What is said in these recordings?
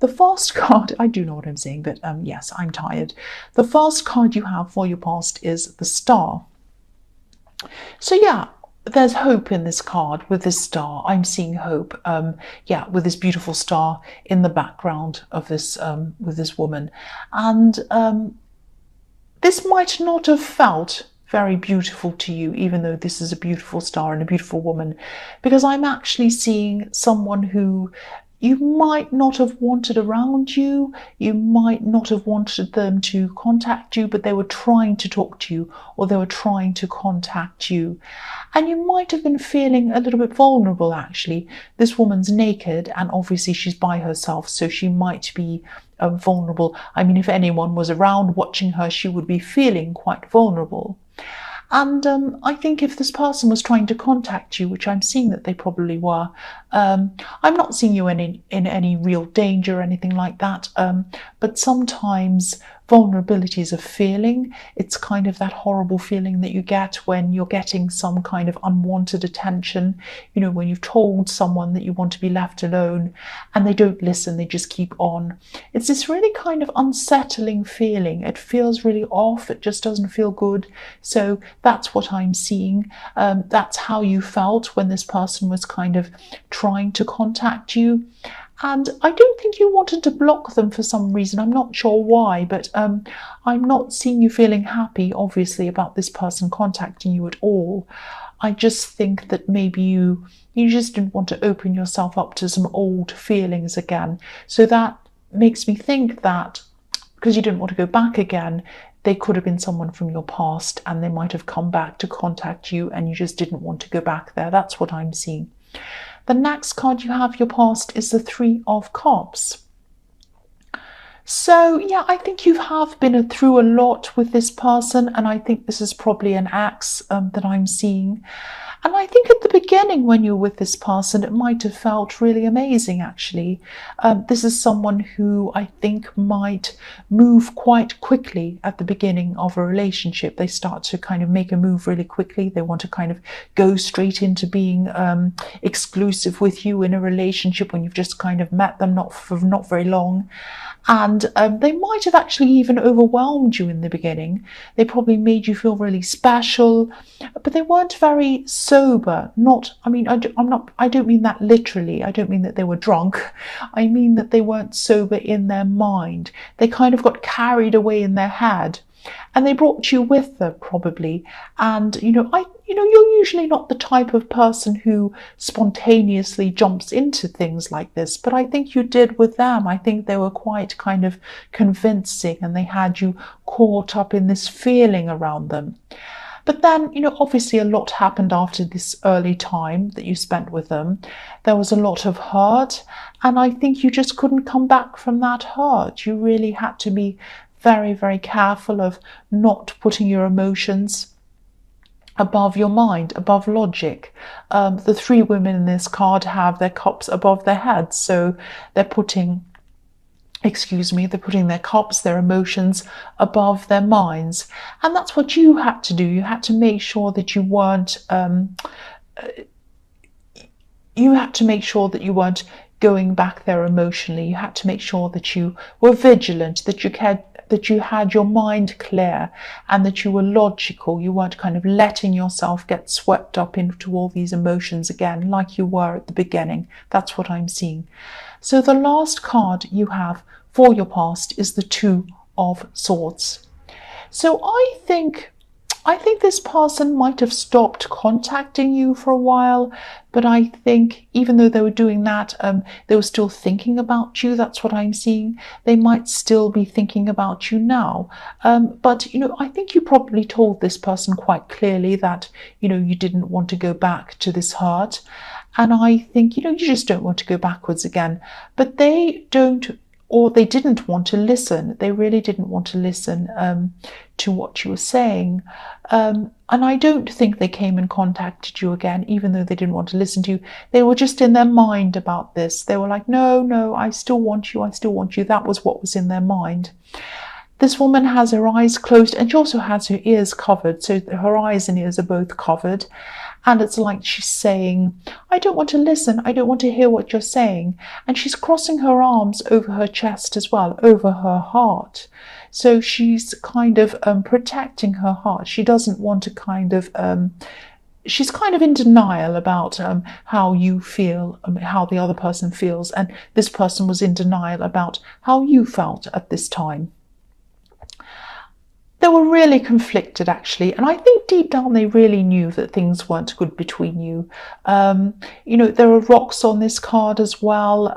The first card, I do know what I'm saying, but yes, I'm tired. The first card you have for your past is the Star. So yeah, there's hope in this card with this star. I'm seeing hope. Yeah, with this beautiful star in the background of this with this woman, and this might not have felt very beautiful to you, even though this is a beautiful star and a beautiful woman, because I'm actually seeing someone who you might not have wanted around you, you might not have wanted them to contact you, but they were trying to talk to you, or they were trying to contact you. And you might have been feeling a little bit vulnerable, actually. This woman's naked, and obviously she's by herself, so she might be vulnerable. I mean, if anyone was around watching her, she would be feeling quite vulnerable. And I think if this person was trying to contact you, which I'm seeing that they probably were, I'm not seeing you in any real danger or anything like that. But sometimes vulnerability is a feeling. It's kind of that horrible feeling that you get when you're getting some kind of unwanted attention. You know, when you've told someone that you want to be left alone and they don't listen, they just keep on. It's this really kind of unsettling feeling. It feels really off. It just doesn't feel good. So that's what I'm seeing. That's how you felt when this person was kind of trying to contact you. And I don't think you wanted to block them for some reason. I'm not sure why, but I'm not seeing you feeling happy, obviously, about this person contacting you at all. I just think that maybe you just didn't want to open yourself up to some old feelings again. So that makes me think that because you didn't want to go back again, they could have been someone from your past and they might have come back to contact you and you just didn't want to go back there. That's what I'm seeing. The next card you have, your past, is the Three of Cups. So yeah, I think you have been through a lot with this person, and I think this is probably an ex that I'm seeing. And I think at the beginning when you're with this person, it might have felt really amazing, actually. This is someone who I think might move quite quickly at the beginning of a relationship. They start to kind of make a move really quickly. They want to kind of go straight into being exclusive with you in a relationship when you've just kind of met them, for not very long. And they might have actually even overwhelmed you in the beginning. They probably made you feel really special, but they weren't very sober. I don't mean that literally. I don't mean that they were drunk. I mean that they weren't sober in their mind. They kind of got carried away in their head. And they brought you with them, probably. And, you're usually not the type of person who spontaneously jumps into things like this, but I think you did with them. I think they were quite kind of convincing and they had you caught up in this feeling around them. But then, obviously a lot happened after this early time that you spent with them. There was a lot of hurt, and I think you just couldn't come back from that hurt. You really had to be very, very careful of not putting your emotions above your mind, above logic. The three women in this card have their cups above their heads, so they're putting their cups, their emotions above their minds. And that's what you had to do. You had to make sure that you weren't going back there emotionally. You had to make sure that you were vigilant, that you had your mind clear, and that you were logical. You weren't kind of letting yourself get swept up into all these emotions again, like you were at the beginning. That's what I'm seeing. So the last card you have for your past is the Two of Swords. So I think this person might have stopped contacting you for a while, but I think even though they were doing that, they were still thinking about you. That's what I'm seeing. They might still be thinking about you now. But, I think you probably told this person quite clearly that, you didn't want to go back to this hurt. And I think, you just don't want to go backwards again. But they didn't want to listen. They really didn't want to listen to what you were saying. And I don't think they came and contacted you again, even though they didn't want to listen to you. They were just in their mind about this. They were like, no, I still want you. That was what was in their mind. This woman has her eyes closed and she also has her ears covered. So her eyes and ears are both covered. And it's like she's saying, I don't want to listen, I don't want to hear what you're saying. And she's crossing her arms over her chest as well, over her heart. So she's kind of protecting her heart. She doesn't want to kind of she's kind of in denial about how you feel, how the other person feels, and this person was in denial about how you felt at this time. They were really conflicted, actually, and I think deep down they really knew that things weren't good between you. There are rocks on this card as well,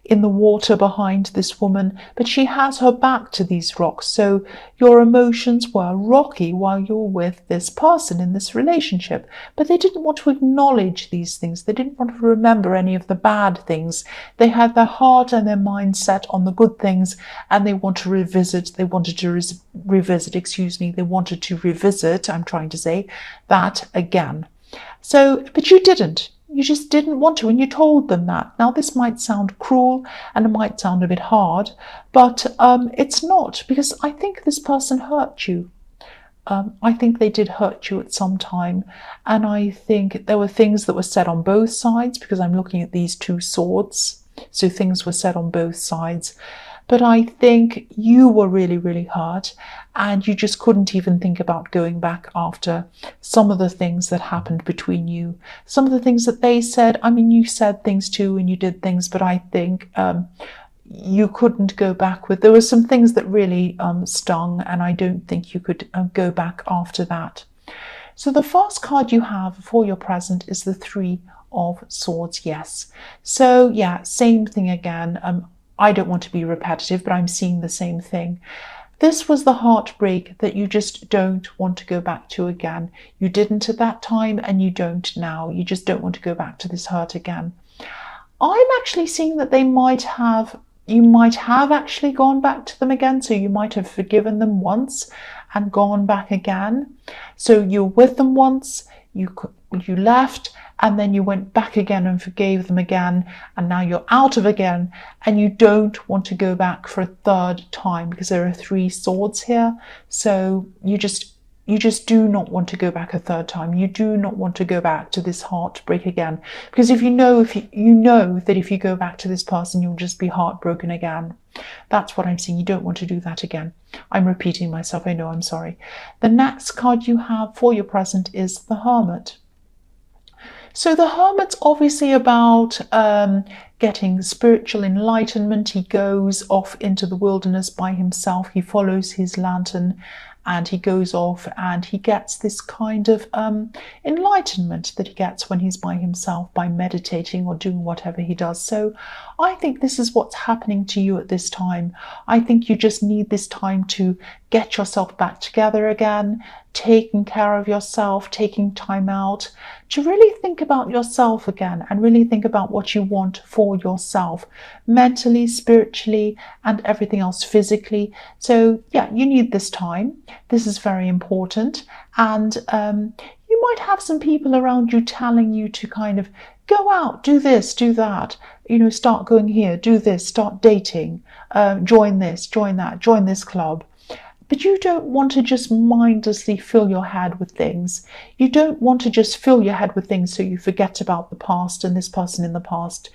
in the water behind this woman, but she has her back to these rocks, so your emotions were rocky while you're with this person in this relationship, but they didn't want to acknowledge these things. They didn't want to remember any of the bad things. They had their heart and their mind set on the good things, and they wanted to revisit I'm trying to say that again. So, but you didn't. You just didn't want to, and you told them that. Now, this might sound cruel and it might sound a bit hard, but it's not, because I think this person hurt you. I think they did hurt you at some time, and I think there were things that were said on both sides, because I'm looking at these two swords, so things were said on both sides. But I think you were really, really hurt, and you just couldn't even think about going back after some of the things that happened between you. Some of the things that they said, I mean, you said things too and you did things, but I think you couldn't go back with. There were some things that really stung, and I don't think you could go back after that. So the first card you have for your present is the Three of Swords, yes. So yeah, same thing again. I don't want to be repetitive, but I'm seeing the same thing. This was the heartbreak that you just don't want to go back to again. You didn't at that time, and you don't now. You just don't want to go back to this hurt again. I'm actually seeing that you might have actually gone back to them again. So you might have forgiven them once and gone back again. So you're with them once, you left, and then you went back again and forgave them again, and now you're out of again, and you don't want to go back for a third time, because there are Three Swords here. So you just do not want to go back a third time. You do not want to go back to this heartbreak again, because if you know that if you go back to this person, you'll just be heartbroken again. That's what I'm saying. You don't want to do that again. I'm repeating myself. I know, I'm sorry. The next card you have for your present is the Hermit. So the Hermit's obviously about getting spiritual enlightenment. He goes off into the wilderness by himself. He follows his lantern, and he goes off and he gets this kind of enlightenment that he gets when he's by himself, by meditating or doing whatever he does. So I think this is what's happening to you at this time. I think you just need this time to get yourself back together again, taking care of yourself, taking time out to really think about yourself again, and really think about what you want for yourself, mentally, spiritually, and everything else physically. So yeah, you need this time. This is very important. And you might have some people around you telling you to kind of go out, do this, do that, start going here, do this, start dating, join this, join that, join this club. But you don't want to just mindlessly fill your head with things. You don't want to just fill your head with things so you forget about the past and this person in the past.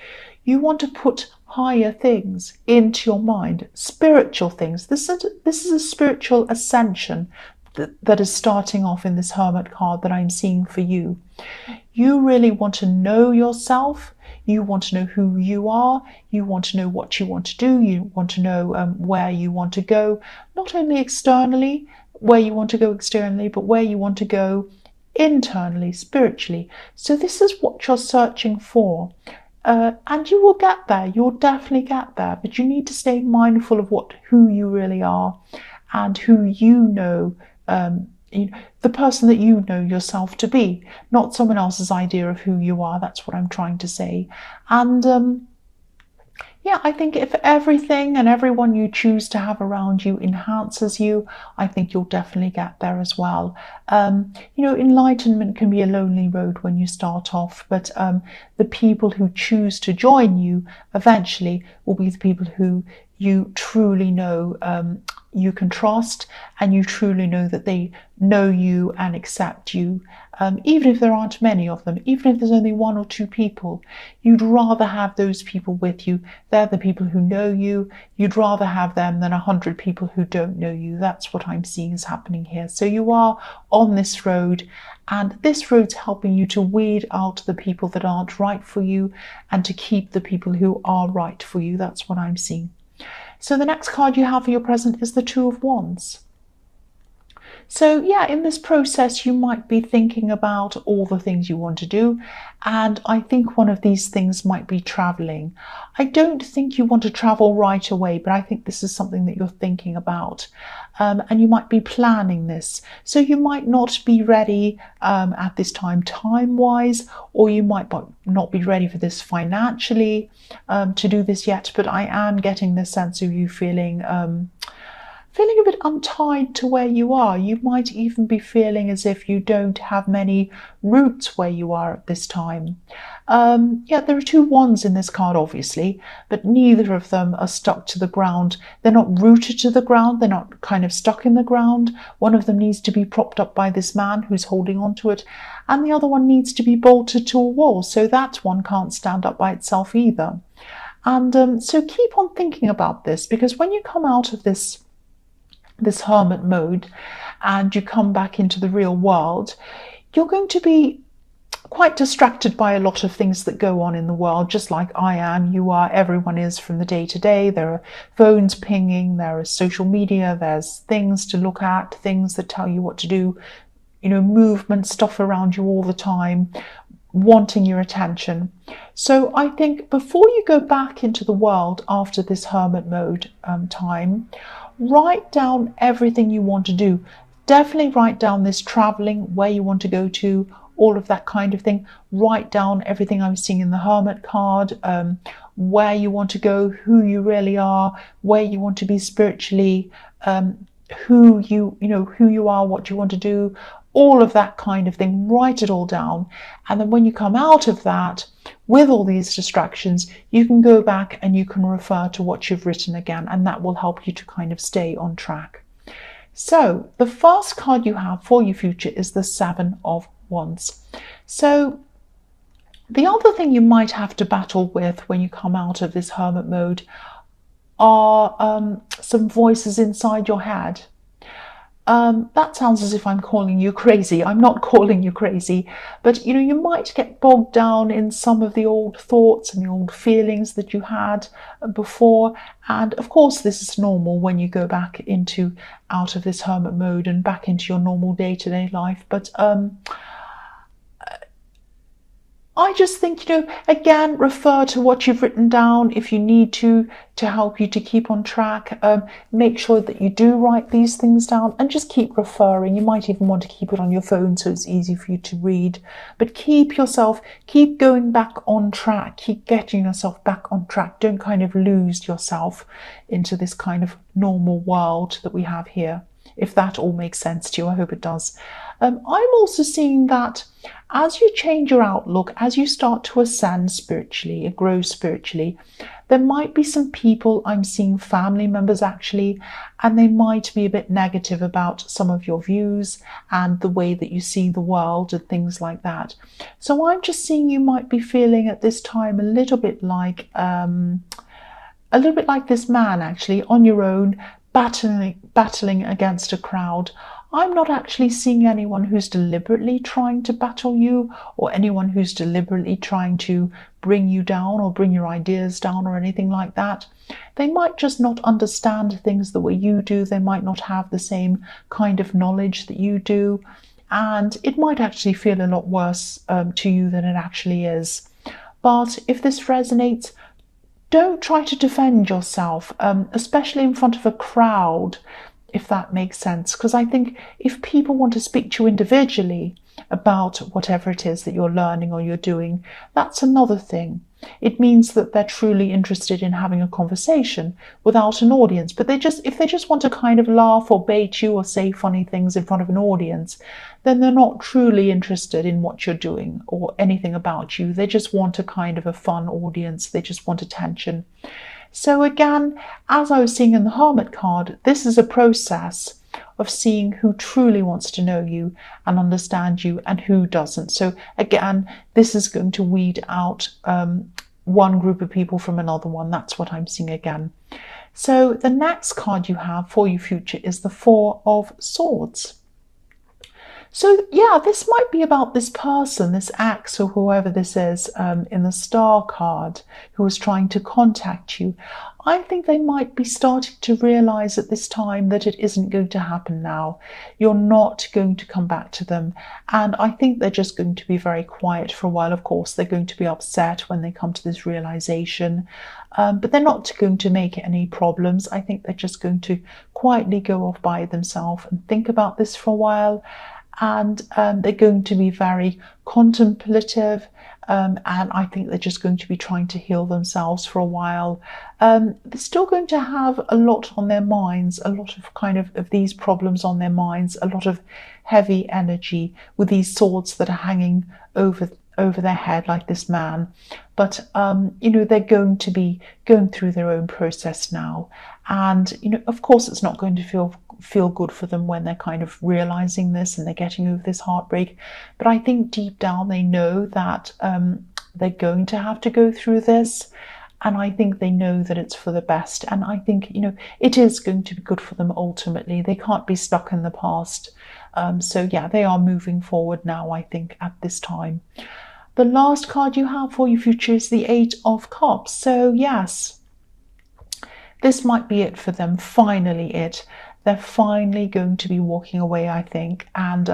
You want to put higher things into your mind, spiritual things. This is a spiritual ascension that is starting off in this Hermit card that I'm seeing for you. You really want to know yourself. You want to know who you are. You want to know what you want to do. You want to know where you want to go, not only externally, where you want to go externally, but where you want to go internally, spiritually. So this is what you're searching for. And you will get there. You'll definitely get there. But you need to stay mindful of who you really are, and who you know, the person that you know yourself to be, not someone else's idea of who you are. That's what I'm trying to say. And yeah, I think if everything and everyone you choose to have around you enhances you, I think you'll definitely get there as well. Enlightenment can be a lonely road when you start off, but the people who choose to join you eventually will be the people who you truly know you can trust, and you truly know that they know you and accept you. Even if there aren't many of them, even if there's only one or two people, you'd rather have those people with you. They're the people who know you. You'd rather have them than 100 people who don't know you. That's what I'm seeing is happening here. So you are on this road, and this road's helping you to weed out the people that aren't right for you and to keep the people who are right for you. That's what I'm seeing. So the next card you have for your present is the Two of Wands. So yeah, in this process, you might be thinking about all the things you want to do. And I think one of these things might be traveling. I don't think you want to travel right away, but I think this is something that you're thinking about. And you might be planning this. So you might not be ready at this time-wise, or you might not be ready for this financially to do this yet. But I am getting the sense of you feeling a bit untied to where you are. You might even be feeling as if you don't have many roots where you are at this time. Yeah, there are two wands in this card, obviously, but neither of them are stuck to the ground. They're not rooted to the ground. They're not kind of stuck in the ground. One of them needs to be propped up by this man who's holding on to it, and the other one needs to be bolted to a wall. So that one can't stand up by itself either. And so keep on thinking about this, because when you come out of this hermit mode and you come back into the real world, you're going to be quite distracted by a lot of things that go on in the world, just like I am, you are, everyone is from the day to day. There are phones pinging, there is social media, there's things to look at, things that tell you what to do, movement, stuff around you all the time, wanting your attention. So I think before you go back into the world after this hermit mode time, write down everything you want to do. Definitely write down this traveling, where you want to go to, all of that kind of thing. Write down everything I'm seeing in the hermit card, where you want to go, who you really are, where you want to be spiritually, who you are, what you want to do, all of that kind of thing. Write it all down. And then when you come out of that, with all these distractions, you can go back and you can refer to what you've written again, and that will help you to kind of stay on track. So the first card you have for your future is the Seven of Wands. So the other thing you might have to battle with when you come out of this hermit mode are some voices inside your head. That sounds as if I'm calling you crazy. I'm not calling you crazy, but you might get bogged down in some of the old thoughts and the old feelings that you had before. And of course, this is normal when you go back out of this hermit mode and back into your normal day-to-day life. But I just think, again, refer to what you've written down if you need to help you to keep on track. Make sure that you do write these things down and just keep referring. You might even want to keep it on your phone so it's easy for you to read. But keep going back on track. Keep getting yourself back on track. Don't kind of lose yourself into this kind of normal world that we have here. If that all makes sense to you, I hope it does. I'm also seeing that as you change your outlook, as you start to ascend spiritually and grow spiritually, there might be some people, I'm seeing family members actually, and they might be a bit negative about some of your views and the way that you see the world and things like that. So I'm just seeing you might be feeling at this time a little bit like this man actually, on your own, battling against a crowd. I'm not actually seeing anyone who's deliberately trying to battle you, or anyone who's deliberately trying to bring you down or bring your ideas down or anything like that. They might just not understand things the way you do. They might not have the same kind of knowledge that you do. And it might actually feel a lot worse to you than it actually is. But if this resonates, don't try to defend yourself, especially in front of a crowd, if that makes sense. Because I think if people want to speak to you individually about whatever it is that you're learning or you're doing, that's another thing. It means that they're truly interested in having a conversation without an audience. But if they just want to kind of laugh or bait you or say funny things in front of an audience, then they're not truly interested in what you're doing or anything about you. They just want a kind of a fun audience. They just want attention. So again, as I was seeing in the Hermit card, this is a process of seeing who truly wants to know you and understand you and who doesn't. So again, this is going to weed out one group of people from another one. That's what I'm seeing again. So the next card you have for your future is the Four of Swords. So yeah, this might be about this person, this ex or whoever this is in the Star card who was trying to contact you. I think they might be starting to realize at this time that it isn't going to happen now. You're not going to come back to them. And I think they're just going to be very quiet for a while. Of course, they're going to be upset when they come to this realization. But they're not going to make any problems. I think they're just going to quietly go off by themselves and think about this for a while. And they're going to be very contemplative, and I think they're just going to be trying to heal themselves for a while. They're still going to have a lot on their minds, a lot of of these problems on their minds, a lot of heavy energy with these swords that are hanging over their head like this man. But they're going to be going through their own process now, and of course it's not going to feel good for them when they're kind of realizing this and they're getting over this heartbreak. But I think deep down they know that they're going to have to go through this, and I think they know that it's for the best. And I think it is going to be good for them ultimately. They can't be stuck in the past. So yeah, they are moving forward now, I think, at this time. The last card you have for your future is the Eight of Cups. So yes, this might be it for them, finally it. They're finally going to be walking away, I think. And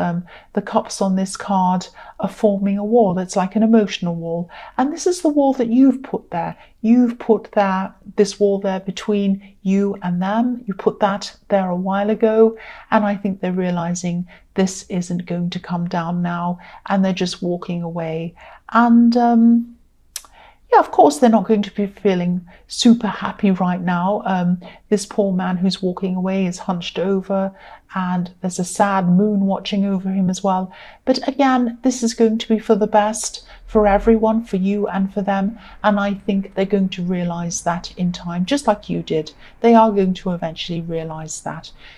the cups on this card are forming a wall. It's like an emotional wall. And this is the wall that you've put there. You've put this wall there between you and them. You put that there a while ago. And I think they're realizing this isn't going to come down now. And they're just walking away. And yeah, of course, they're not going to be feeling super happy right now. This poor man who's walking away is hunched over, and there's a sad moon watching over him as well. But again, this is going to be for the best for everyone, for you and for them. And I think they're going to realize that in time, just like you did. They are going to eventually realize that.